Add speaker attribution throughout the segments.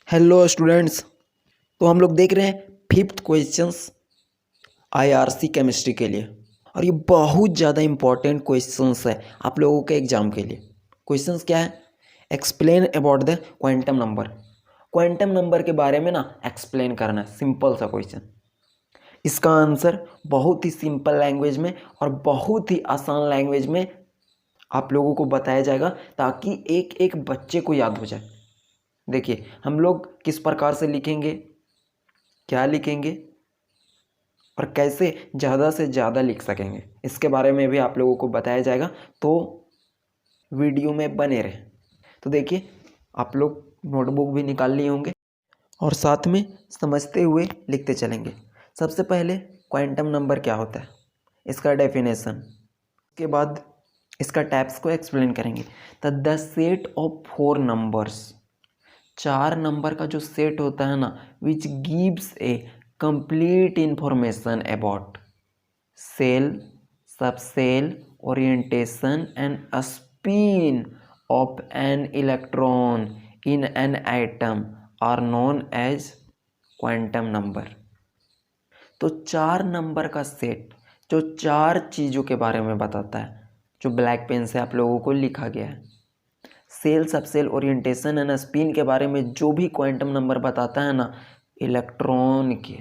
Speaker 1: Hello students. तो हम लोग देख रहे हैं फिफ्थ क्वेश्चंस आईआरसी केमिस्ट्री के लिए, और ये बहुत ज़्यादा इम्पॉर्टेंट क्वेश्चंस है आप लोगों के एग्जाम के लिए। क्वेश्चंस क्या है? Explain about the quantum number. Quantum number के बारे में ना एक्सप्लेन करना है, सिंपल सा क्वेश्चन। इसका आंसर बहुत ही सिंपल लैंग्वेज में और बहुत ही आसान लैंग्वेज में आप लोगों को बताया जाएगा, ताकि एक एक बच्चे को याद हो जाए। देखिए हम लोग किस प्रकार से लिखेंगे, क्या लिखेंगे और कैसे ज़्यादा से ज़्यादा लिख सकेंगे, इसके बारे में भी आप लोगों को बताया जाएगा। तो वीडियो में बने रहें। तो देखिए आप लोग नोटबुक भी निकाल लिए होंगे और साथ में समझते हुए लिखते चलेंगे। सबसे पहले क्वांटम नंबर क्या होता है, इसका डेफिनेशन, के बाद इसका टाइप्स को एक्सप्लेन करेंगे। The set of 4 numbers, 4 number का जो सेट होता है ना, which gives a complete information about shell, subshell, orientation and spin of an electron in an atom are known as quantum number. तो 4 नंबर का set जो 4 चीज़ों के बारे में बताता है, जो ब्लैक पेन से आप लोगों को लिखा गया है। Shell, subshell, orientation and spin के बारे में जो भी क्वांटम नंबर बताता है ना इलेक्ट्रॉन के,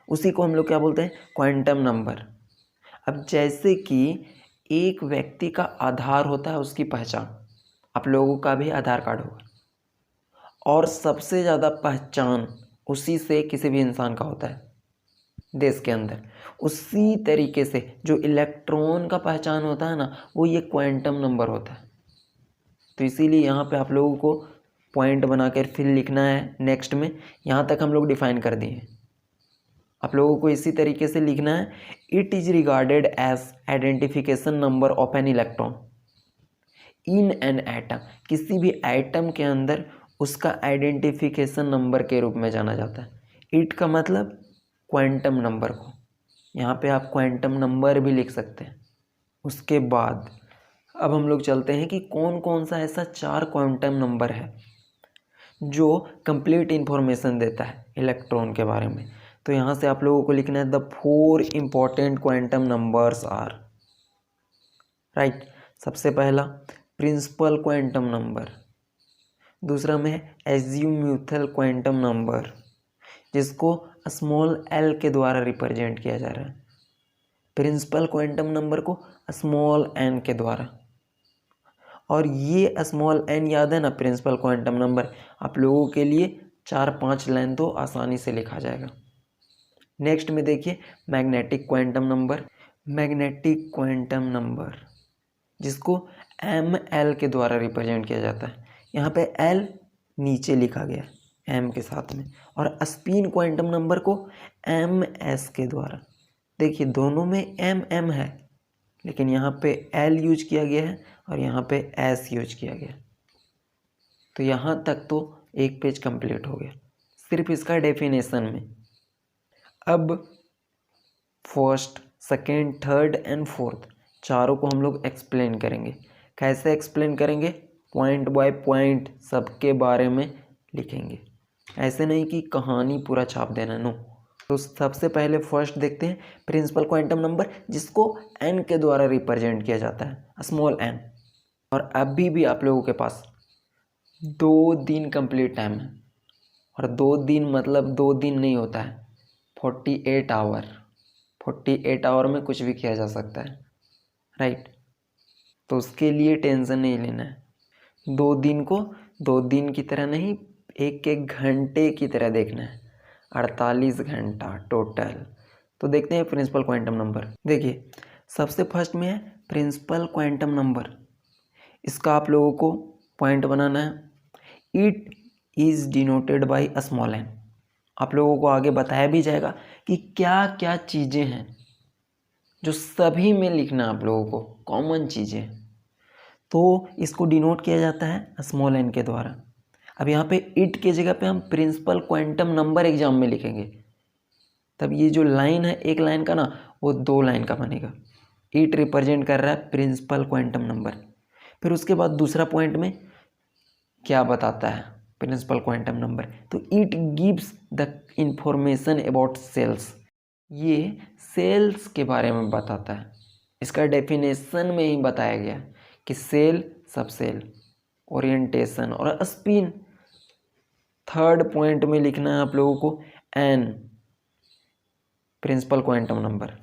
Speaker 1: उसी को हम लोग क्या बोलते हैं? Quantum number. अब जैसे कि एक व्यक्ति का आधार होता है उसकी पहचान, आप लोगों का भी आधार कार्ड होगा, और सबसे ज़्यादा पहचान उसी से किसी भी इंसान का होता है देश के अंदर। उसी तरीके से जो इलेक्ट्रॉन का पहचान होता है ना, वो ये क्वांटम नंबर होता है। तो इसीलिए यहाँ पे आप लोगों को पॉइंट बनाकर फिर लिखना है। नेक्स्ट में यहाँ तक हम लोग डिफाइन कर दिए हैं, आप लोगों को इसी तरीके से लिखना है। It is regarded as identification number of an electron in an atom, किसी भी एटम के अंदर उसका आइडेंटिफिकेशन नंबर के रूप में जाना जाता है। इट का मतलब क्वांटम नंबर को, यहाँ पे आप क्वांटम नंबर भी लिख सकते हैं। उसके बाद अब हम लोग चलते हैं कि कौन कौन सा ऐसा 4 क्वांटम नंबर है जो कंप्लीट इंफॉर्मेशन देता है इलेक्ट्रॉन के बारे में। तो यहाँ से आप लोगों को लिखना है the 4 important quantum numbers are, right. सबसे पहला प्रिंसिपल क्वांटम नंबर, दूसरा में एज्यूम्यूथल क्वांटम नंबर, जिसको स्मॉल एल के द्वारा रिप्रेजेंट किया जा रहा है। प्रिंसिपल क्वांटम नंबर को स्मॉल एन के द्वारा, और ये स्मॉल एन याद है ना, प्रिंसिपल क्वांटम नंबर आप लोगों के लिए 4-5 लाइन तो आसानी से लिखा जाएगा। नेक्स्ट में देखिए magnetic quantum number, magnetic quantum number जिसको एम एल के द्वारा रिप्रेजेंट किया जाता है। यहाँ पे एल नीचे लिखा गया है एम के साथ में, और स्पिन क्वांटम नंबर को एम एस के द्वारा। देखिए दोनों में एम एम है, लेकिन यहाँ पे एल यूज किया गया है और यहाँ पे एस यूज किया गया। तो यहाँ तक तो एक पेज कंप्लीट हो गया सिर्फ इसका डेफिनेशन में। अब first, second, third and fourth चारों को हम लोग एक्सप्लेन करेंगे। कैसे एक्सप्लेन करेंगे? पॉइंट बाय पॉइंट सबके बारे में लिखेंगे, ऐसे नहीं कि कहानी पूरा छाप देना, नो। तो सबसे पहले फर्स्ट देखते हैं प्रिंसिपल क्वांटम नंबर, जिसको एन के द्वारा रिप्रेजेंट किया जाता है, स्मॉल एन। और अभी भी आप लोगों के पास 2 दिन कंप्लीट टाइम है, और 2 दिन मतलब 2 दिन नहीं होता है, 48 आवर। 48 आवर में कुछ भी किया जा सकता है, राइट। तो उसके लिए टेंशन नहीं लेना है। 2 दिन को 2 दिन की तरह नहीं, एक एक घंटे की तरह देखना है, 48 घंटा टोटल। तो देखते हैं प्रिंसिपल क्वांटम नंबर। देखिए सबसे फर्स्ट में है प्रिंसिपल क्वांटम नंबर, इसका आप लोगों को पॉइंट बनाना है। It is denoted by small N. आप लोगों को आगे बताया भी जाएगा कि क्या क्या चीज़ें हैं जो सभी में लिखना है आप लोगों को, कॉमन चीज़ें। तो इसको डिनोट किया जाता है स्मॉल एन के द्वारा। अब यहाँ पे इट के जगह पे हम प्रिंसिपल क्वांटम नंबर एग्जाम में लिखेंगे, तब ये जो लाइन है एक लाइन का ना, वो 2 लाइन का बनेगा। इट रिप्रेजेंट कर रहा है प्रिंसिपल क्वांटम नंबर। फिर उसके बाद दूसरा पॉइंट में क्या बताता है, प्रिंसिपल क्वांटम नंबर। तो it gives the information about shells, ये सेल्स के बारे में बताता है। इसका डेफिनेशन में ही बताया गया कि सेल, सबसेल, ओरिएंटेशन और स्पिन। थर्ड पॉइंट में लिखना है आप लोगों को N, principal quantum number.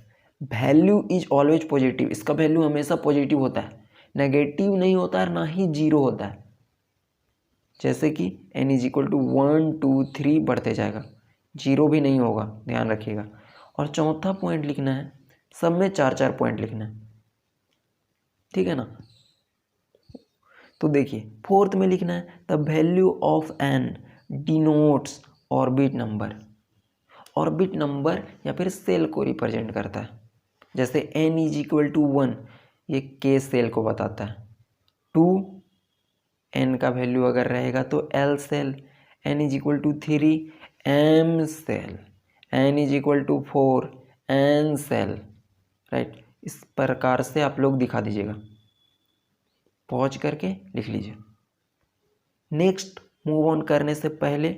Speaker 1: Value is always positive, इसका वैल्यू हमेशा पॉजिटिव होता है, नेगेटिव नहीं होता है, ना ही जीरो होता है। जैसे कि n इज इक्वल टू 1 2 3 बढ़ते जाएगा, जीरो भी नहीं होगा, ध्यान रखिएगा। और चौथा पॉइंट लिखना है, सब में 4-4 पॉइंट लिखना है, ठीक है ना। तो देखिए फोर्थ में लिखना है the value of n denotes orbit number. Orbit number या फिर सेल को रिप्रेजेंट करता है। जैसे n इज इक्वल टू 1, ये k सेल को बताता है। 2 n का वैल्यू अगर रहेगा तो l shell, n is equal to 3 m shell, n is equal to 4 n shell, right. इस प्रकार से आप लोग दिखा दीजिएगा, पॉज करके लिख लीजिए। नेक्स्ट मूव ऑन करने से पहले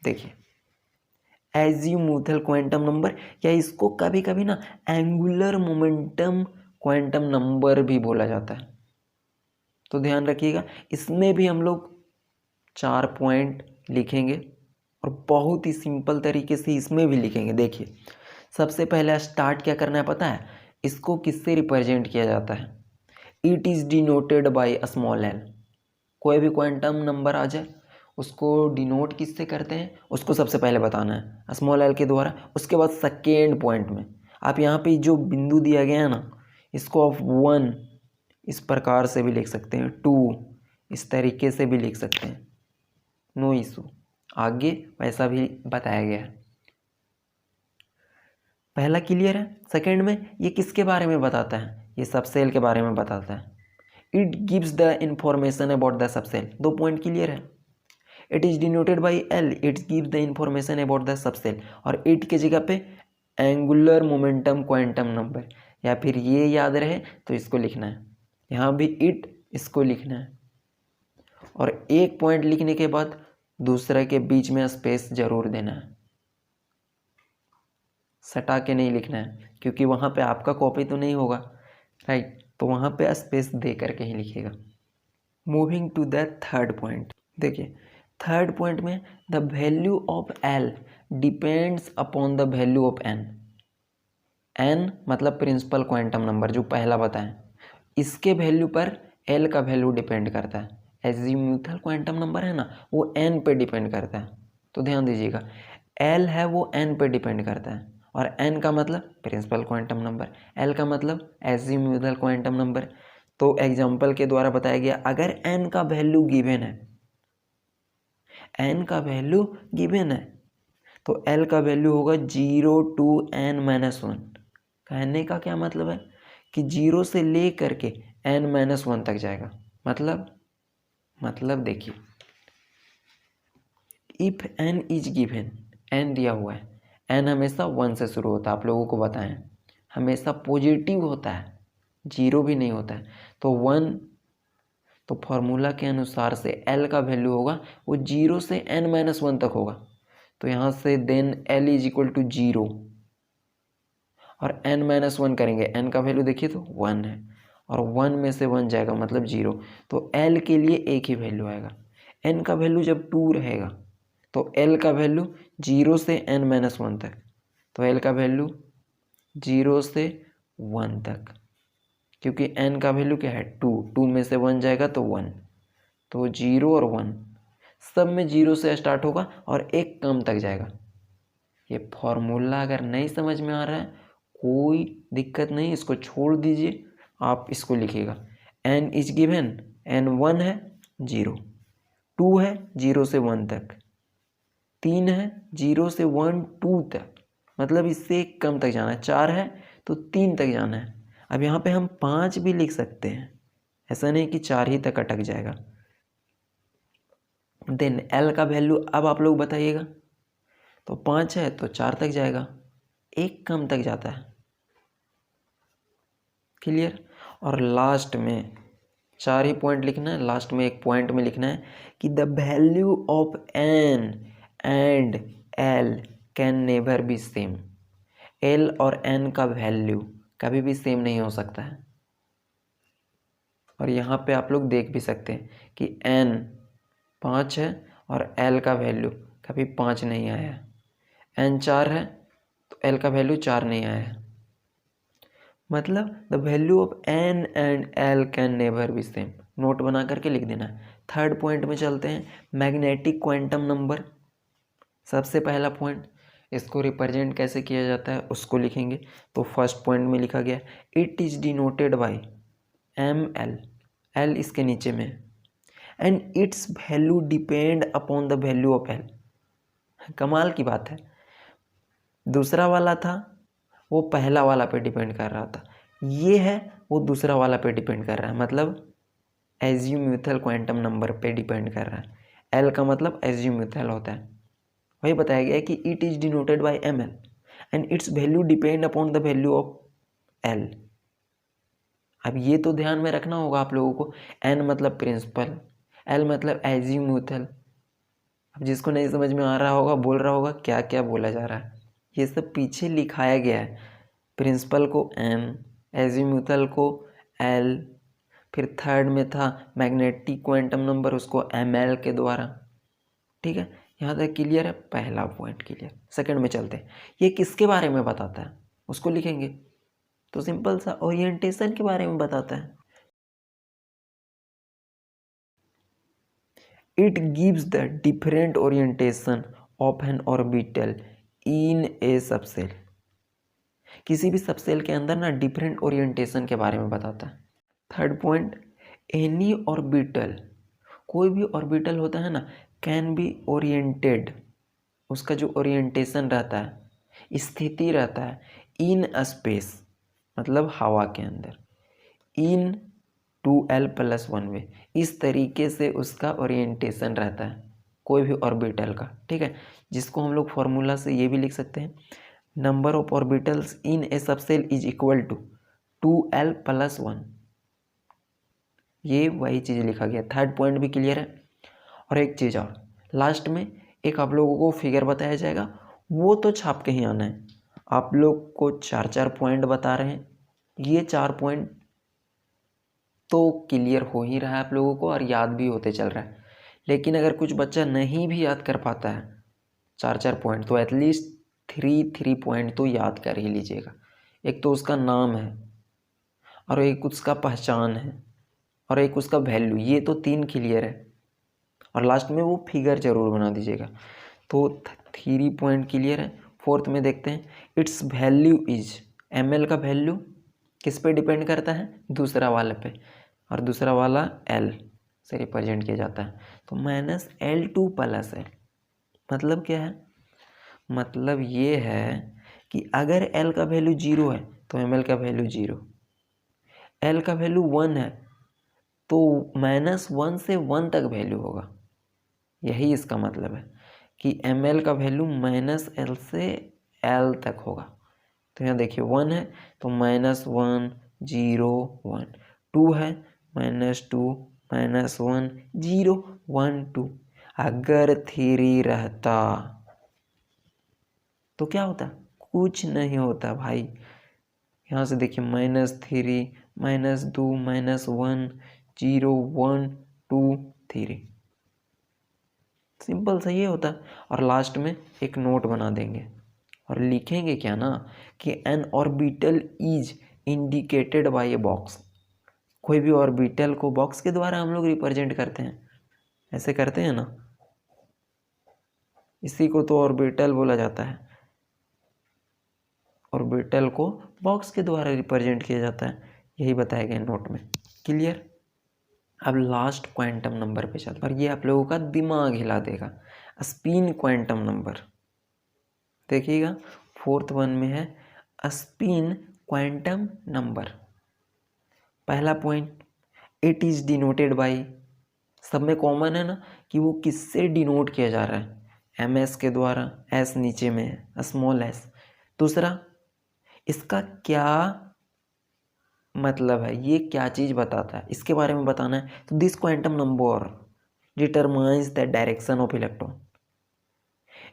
Speaker 1: देखिए एजीमुथल क्वांटम नंबर, या इसको कभी कभी ना एंगुलर मोमेंटम क्वांटम नंबर भी बोला जाता है। तो ध्यान रखिएगा, इसमें भी हम लोग 4 पॉइंट लिखेंगे और बहुत ही सिंपल तरीके से इसमें भी लिखेंगे। देखिए सबसे पहले स्टार्ट क्या करना है पता है, इसको किससे रिप्रेजेंट किया जाता है, it is denoted by small L. कोई भी क्वांटम नंबर आ जाए उसको डिनोट किससे करते हैं, उसको सबसे पहले बताना है स्मॉल एल के द्वारा। उसके बाद सेकेंड पॉइंट में आप यहाँ पे जो बिंदु दिया गया है ना, इसको आप 1 इस प्रकार से भी लिख सकते हैं, 2 इस तरीके से भी लिख सकते हैं, नो इशू। आगे वैसा भी बताया गया है। पहला क्लियर है। सेकेंड में ये किसके बारे में बताता है, ये सबसेल के बारे में बताता है। It gives the information about the subshell, 2 point clear है। It is denoted by L, it gives the information about the subshell. और इट के जगह पे एंगुलर मोमेंटम क्वांटम नंबर, या फिर ये याद रहे तो इसको लिखना है, यहाँ भी इट इसको लिखना है। और एक पॉइंट लिखने के बाद दूसरे के बीच में स्पेस जरूर देना है, सटा के नहीं लिखना है, क्योंकि वहाँ पे आपका कॉपी तो नहीं होगा, राइट। तो वहाँ पे स्पेस दे करके ही लिखिएगा। Moving to the third point, देखिए थर्ड पॉइंट में the value of L depends upon the value of N. N मतलब प्रिंसिपल क्वांटम नंबर जो पहला बताएं, इसके वैल्यू पर एल का वैल्यू डिपेंड करता है। एजीमुथल क्वांटम नंबर है ना, वो एन पे डिपेंड करता है। तो ध्यान दीजिएगा, एल है वो एन पे डिपेंड करता है, और एन का मतलब प्रिंसिपल क्वांटम नंबर, एल का मतलब एजीमुथल क्वांटम नंबर। तो एग्जाम्पल के द्वारा बताया गया, अगर एन का वैल्यू गिवन है, एन का वैल्यू गिवन है, तो एल का वैल्यू होगा 0 to n-1। कहने का क्या मतलब है कि 0 से ले करके n-1 तक जाएगा। मतलब देखिए, if n is given, n दिया हुआ है, n हमेशा 1 से शुरू होता है, आप लोगों को बताएं, हमेशा पॉजिटिव होता है, 0 भी नहीं होता है। तो 1, तो फॉर्मूला के अनुसार से l का वैल्यू होगा वो 0 से n-1 तक होगा। तो यहाँ से then l is equal to 0 और n-1 करेंगे, n का वैल्यू देखिए तो 1 है, और 1 में से 1 जाएगा मतलब 0। तो l के लिए एक ही वैल्यू आएगा। n का वैल्यू जब 2 रहेगा तो l का वैल्यू 0 से n-1 तक, तो l का वैल्यू 0 से 1 तक, क्योंकि n का वैल्यू क्या है 2, 2 में से 1 जाएगा तो 1, तो 0 और 1 सब में 0 से स्टार्ट होगा और एक कम तक जाएगा। ये फॉर्मूला अगर नहीं समझ में आ रहा है कोई दिक्कत नहीं, इसको छोड़ दीजिए, आप इसको लिखिएगा। n इज गिवन, n 1 है 0, 2 है 0 से 1 तक, 3 है 0 से 1 2 तक, मतलब इससे एक कम तक जाना है, 4 है तो 3 तक जाना है। अब यहाँ पे हम 5 भी लिख सकते हैं, ऐसा नहीं कि 4 ही तक अटक जाएगा। देन l का वैल्यू अब आप लोग बताइएगा, तो 5 है तो 4 तक जाएगा, एक कम तक जाता है, क्लियर। और लास्ट में 4 ही पॉइंट लिखना है, लास्ट में एक पॉइंट में लिखना है कि the value of n and l can never be same. l और n का वैल्यू कभी भी सेम नहीं हो सकता है। और यहाँ पे आप लोग देख भी सकते हैं कि n 5 है और l का वैल्यू कभी 5 नहीं आया है। n 4 है तो l का वैल्यू 4 नहीं आया है। मतलब the value of n and l can never be same. Note बना करके लिख देना है। थर्ड पॉइंट में चलते हैं, मैग्नेटिक क्वांटम नंबर। सबसे पहला पॉइंट, इसको रिप्रेजेंट कैसे किया जाता है उसको लिखेंगे। तो फर्स्ट पॉइंट में लिखा गया it is denoted bye ml, l इसके नीचे में and its value depend upon the value of l। कमाल की बात है, दूसरा वाला था वो पहला वाला पे डिपेंड कर रहा था, ये है वो दूसरा वाला पे डिपेंड कर रहा है, मतलब एजिम्यूथल क्वांटम नंबर पे डिपेंड कर रहा है। एल का मतलब एजिम्यूथल होता है। वही बताया गया है कि it is denoted by M L and its value depend upon the value of L. अब ये तो ध्यान में रखना होगा आप लोगों को, एन मतलब प्रिंसिपल, एल मतलब एजिम्यूथल। अब जिसको नहीं समझ में आ रहा होगा बोल रहा होगा क्या क्या बोला जा रहा है, ये सब पीछे लिखाया गया है। प्रिंसिपल को एन, एजिम्यूथल को एल, फिर थर्ड में था मैग्नेटिक क्वांटम नंबर, उसको एम एल के द्वारा। ठीक है, यहाँ तक क्लियर है, पहला पॉइंट क्लियर। सेकंड में चलते हैं, ये किसके बारे में बताता है उसको लिखेंगे। तो सिंपल सा ओरिएंटेशन के बारे में बताता है। It gives the different orientation of N orbital in a subshell. किसी भी सबसेल के अंदर ना डिफरेंट ओरिएंटेशन के बारे में बताता है। थर्ड पॉइंट, एनी ऑर्बिटल, कोई भी ऑर्बिटल होता है ना, कैन बी ओरिएंटेड, उसका जो ओरिएंटेशन रहता है, स्थिति रहता है, इन स्पेस मतलब हवा के अंदर, इन 2l+1 वे, इस तरीके से उसका ओरिएंटेशन रहता है कोई भी ऑर्बिटल का। ठीक है, जिसको हम लोग फॉर्मूला से ये भी लिख सकते हैं, number of orbitals in a subshell is equal to 2l+1। ये वही चीज़ लिखा गया। थर्ड पॉइंट भी क्लियर है। और एक चीज़ और, लास्ट में एक आप लोगों को फिगर बताया जाएगा, वो तो छाप के ही आना है। आप लोग को 4-4 पॉइंट बता रहे हैं, ये 4 पॉइंट तो क्लियर हो ही रहा है आप लोगों को और याद भी होते चल रहा है। लेकिन अगर कुछ बच्चा नहीं भी याद कर पाता है 4-4 पॉइंट, तो एटलीस्ट 3 पॉइंट तो याद कर ही लीजिएगा। एक तो उसका नाम है, और एक उसका पहचान है, और एक उसका वैल्यू, ये तो 3 क्लियर है। और लास्ट में वो फिगर जरूर बना दीजिएगा। तो 3 पॉइंट क्लियर है। फोर्थ में देखते हैं, its value is, M L का वैल्यू किस पे डिपेंड करता है, दूसरा वाले पे, और दूसरा वाला एल से रिप्रेजेंट किया जाता है। तो -L2+L मतलब क्या है, मतलब ये है कि अगर एल का वैल्यू 0 है तो एम एल का वैल्यू 0, एल का वैल्यू 1 है तो -1 से 1 तक वैल्यू होगा। यही इसका मतलब है कि एम एल का वैल्यू -L से L तक होगा। तो यहाँ देखिए 1 है तो -1 0 1, 2 है -2 -1 0 1 2। अगर 3 रहता तो क्या होता, कुछ नहीं होता भाई। यहाँ से देखिए -3 -2 -1 0 1 2 3, सिंपल सा ये होता। और लास्ट में एक नोट बना देंगे और लिखेंगे क्या ना कि N orbital is indicated by a box. कोई भी ऑर्बिटल को बॉक्स के द्वारा हम लोग रिप्रेजेंट करते हैं, ऐसे करते हैं ना, इसी को तो ऑर्बिटल बोला जाता है। ऑर्बिटल को बॉक्स के द्वारा रिप्रेजेंट किया जाता है, यही बताया गया नोट में। क्लियर। अब लास्ट क्वांटम नंबर पे चलते हैं, और ये आप लोगों का दिमाग हिला देगा, स्पिन क्वांटम नंबर। देखिएगा, फोर्थ वन में है स्पिन क्वांटम नंबर। पहला point, it is denoted bye, सब में कॉमन है ना कि वो किससे डिनोट किया जा रहा है, एम एस के द्वारा, एस नीचे में है, स्मॉल एस। दूसरा, इसका क्या मतलब है ये क्या चीज़ बताता है, इसके बारे में बताना है। तो this quantum number determines the direction of electron,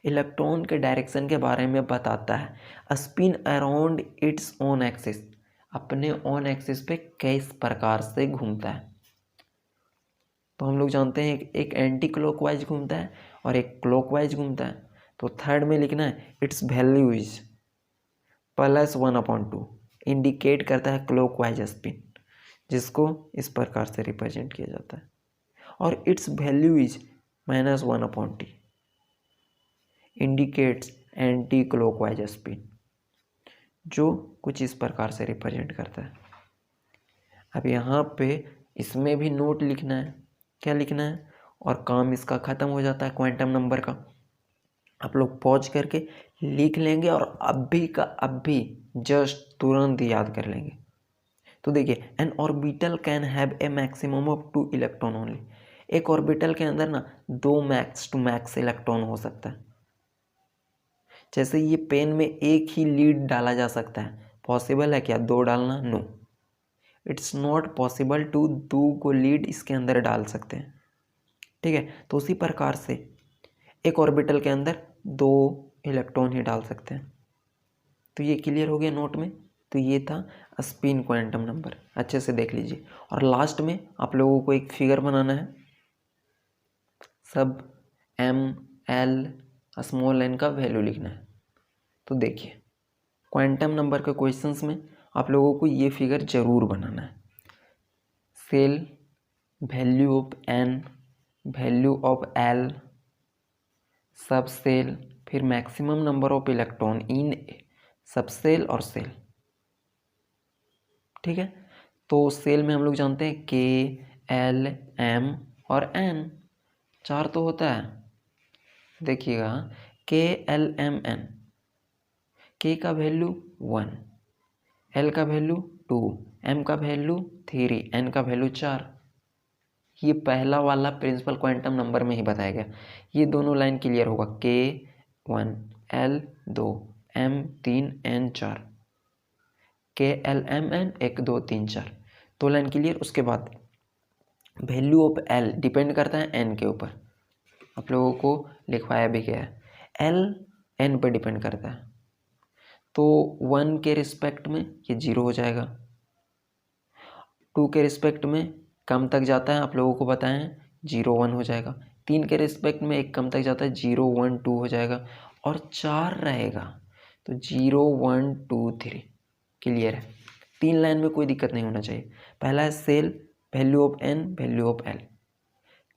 Speaker 1: electron के डायरेक्शन के बारे में बताता है। Spin around its own axis, अपने ओन एक्सिस पे किस प्रकार से घूमता है। तो हम लोग जानते हैं एक एंटी क्लॉकवाइज घूमता है और एक क्लॉकवाइज घूमता है। तो थर्ड में लिखना है इट्स वैल्यू इज +1/2, इंडिकेट करता है क्लॉकवाइज स्पिन, जिसको इस प्रकार से रिप्रेजेंट किया जाता है। और it's value is -1/t, indicates anti clockwise spin, जो कुछ इस प्रकार से रिप्रेजेंट करता है। अब यहाँ पे इसमें भी नोट लिखना है, क्या लिखना है, और काम इसका ख़त्म हो जाता है क्वांटम नंबर का। आप लोग पॉज करके लिख लेंगे और अभी का अभी जस्ट तुरंत याद कर लेंगे। तो देखिए, N orbital can have a maximum of 2 electron only, एक ऑर्बिटल के अंदर ना 2 मैक्स टू मैक्स इलेक्ट्रॉन हो सकता है। जैसे ये पेन में एक ही लीड डाला जा सकता है, पॉसिबल है क्या 2 डालना? No, it's not possible to 2 को लीड इसके अंदर डाल सकते हैं, ठीक है। तो उसी प्रकार से एक ऑर्बिटल के अंदर 2 इलेक्ट्रॉन ही डाल सकते हैं। तो ये क्लियर हो गया नोट में। तो ये था स्पिन क्वांटम नंबर, अच्छे से देख लीजिए। और लास्ट में आप लोगों को एक फिगर बनाना है, सब ml स्मॉल n का वैल्यू लिखना है। तो देखिए, क्वांटम नंबर के क्वेश्चंस में आप लोगों को ये फिगर जरूर बनाना है। Shell, value of n, value of l, subshell, फिर maximum number of electron in subshell और सेल, ठीक है। तो सेल में हम लोग जानते हैं K, L, M और N, 4 तो होता है। देखिएगा, K, L, M, N, K का वैल्यू 1, L का वैल्यू 2, M का वैल्यू 3, N का वैल्यू 4। ये पहला वाला प्रिंसिपल क्वांटम नंबर में ही बताया गया। ये दोनों लाइन क्लियर होगा, K 1, L 2, M 3, N 4, K L M N 1 2 3 4, 2 line clear. उसके बाद वैल्यू ऑफ L डिपेंड करता है N के ऊपर, आप लोगों को लिखवाया भी गया है। L N पर डिपेंड करता है, तो 1 के रिस्पेक्ट में ये 0 हो जाएगा, 2 के रिस्पेक्ट में कम तक जाता है, आप लोगों को बताएं 0 1 हो जाएगा, 3 के रिस्पेक्ट में एक कम तक जाता है 0 1 2 हो जाएगा, और 4 रहेगा तो 0 1 2 3। क्लियर है, 3 लाइन में कोई दिक्कत नहीं होना चाहिए। पहला है shell, value of n, value of l,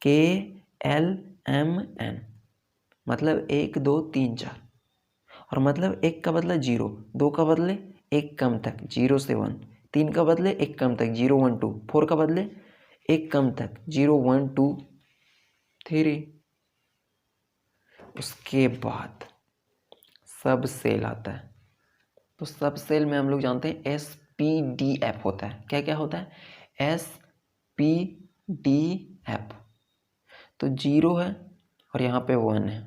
Speaker 1: K L M N, मतलब 1 2 3 4, और मतलब 1 का बदला 0, 2 का बदले 1 कम तक 0 से 1, 3 का बदले 1 कम तक 0 1 2, 4 का बदले 1 कम तक 0 1 2 3। उसके बाद सब सेल आता है। तो सब सेल में हम लोग जानते हैं SPDF होता है। क्या क्या होता है? SPDF। तो 0 है और यहाँ पे 1 है,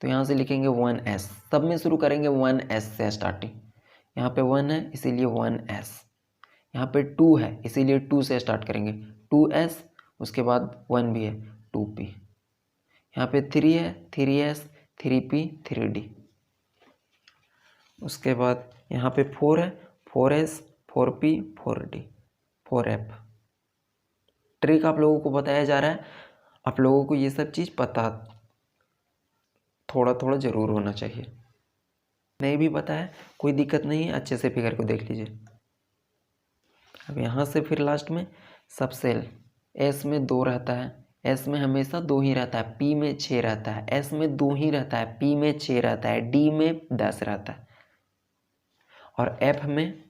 Speaker 1: तो यहाँ से लिखेंगे 1s, सब में शुरू करेंगे 1s से स्टार्टिंग। यहाँ पे 1 है इसीलिए 1s, यहाँ पे 2 है इसीलिए 2 से स्टार्ट करेंगे 2s, उसके बाद 1 भी है 2p, यहाँ पे 3 है 3s 3p 3d, उसके बाद यहाँ पे 4 है 4s 4p 4d 4f। Trick आप लोगों को बताया जा रहा है, आप लोगों को ये सब चीज़ पता थोड़ा थोड़ा ज़रूर होना चाहिए। नहीं भी पता है कोई दिक्कत नहीं है, अच्छे से फिगर को देख लीजिए। अब यहाँ से फिर लास्ट में सब सेल, S में 2 रहता है, S में हमेशा 2 ही रहता है, P में 6 रहता है, S में 2 ही रहता है, P में 6 रहता है, D में 10 रहता है, और F में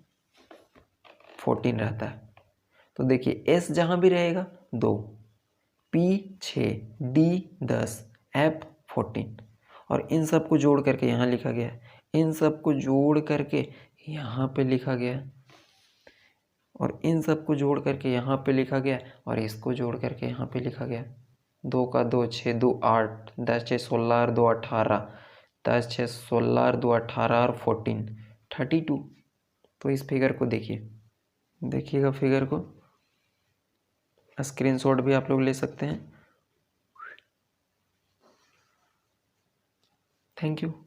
Speaker 1: 14 रहता है। तो देखिए S जहाँ भी रहेगा 2, P 6, D 10, F 14, और इन सब को जोड़ करके यहाँ लिखा गया है, इन सब को जोड़ करके यहाँ पे लिखा गया है, और इन सब को जोड़ करके यहाँ पे लिखा गया, और इसको जोड़ करके यहाँ पे लिखा गया। 2 का 2 6 2 8, 10 6 16 और 2 18, 10 6 16 और 2 18 और 14 32। तो इस फिगर को देखिए, देखिएगा फिगर को, स्क्रीनशॉट भी आप लोग ले सकते हैं। Thank you.